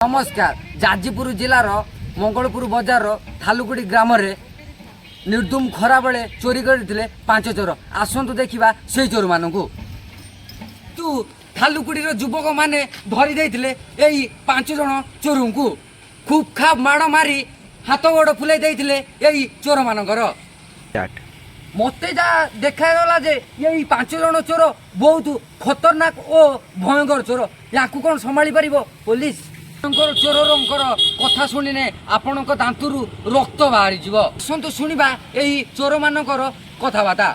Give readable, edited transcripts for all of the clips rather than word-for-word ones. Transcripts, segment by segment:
नमस्कार। जाजपुर जिलार मंगलपुर बजार थालुकुड़ी ग्राम निर्दुम खरा बेले चोरी करते 5 चोर। आसतु देखा से चोर मान तू थालुकुड़ी युवक मैंने धरी देते यही 5 जन चोर को खूब खाब माड़ मारी हाथ गोड़ फुलाई देते यही चोर मानकर मत जा देखागला जे यही 5 जन चोर बहुत खतरनाक और भयंकर चोर। या कौन संभाली पार पुलिस चोर कथा शुणिने आपण दांतरू रक्त बाहरी आसतु शुणा यही चोर मानकर कथबार्ता।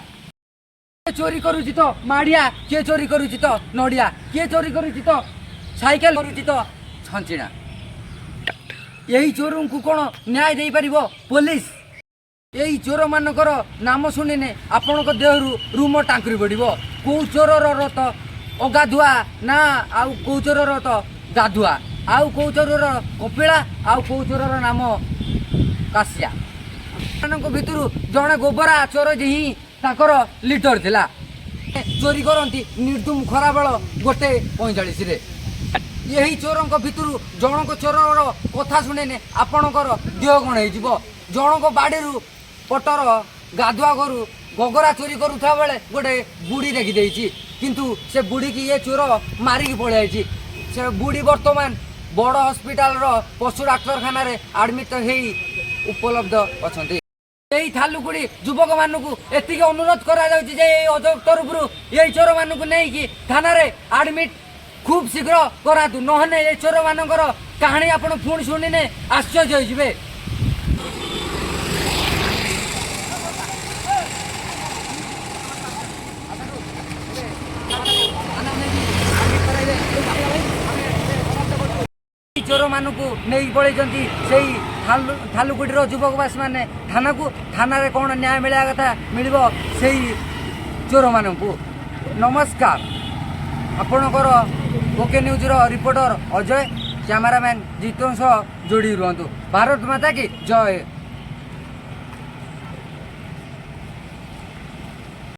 किए चोरी करुची तो माड़िया, किए चोरी करुची तो नड़िया, किए चोरी करुची तो साइकेल करुची तो छंचिणा। यही चोर को कौन न्याय दे पार पुलिस? यही चोर मानकर नाम शुणिने आपण देहरु रूम टांकुरी पड़ कौ चोर तो अगाधुआ ना आउ कौ चोर तो गाधुआ आउ कौ चोर कपिला आउ कौ चोर नाम कासिया भितर जड़े गोबरा चोर ही ताकर लीडर थिला। चोरी करती निर्दुम खरा बेल 1:45 यही चोरों भितर जनक चोर कथा शुणे आपणकर देह कण हो जनक बाड़ी पटर गाधुआ करू गगरा चोरी करुवा बेले गोटे बुढ़ी देखी किंतु से बुढ़ी की ये चोर मारिकी पलि से बुढ़ी बर्तमान बड़ हस्पिटाल पशु डाक्तखाना आडमिट हो उपलब्ध अच्छा। यही थालुकुड़ी युवक मानू एति अनुरोध करा अजब तरफ यही चोर मानू नहीं थाना आडमिट खूब शीघ्र करातु नहने ये चोर मानकर कहानी आप पुणी शुणिने आश्चर्य होइजिबे। चोर मान को नहीं पलैंती से थालुकुड़ी युवकवासी मैंने थाना को थाना रे कौन न्याय मिलवा कथा मिल से चोर मान को। नमस्कार। आपणकर okay news reporter Ajay, cameraman जीतों सह जोड़ी रुहतु। भारत माता की जय।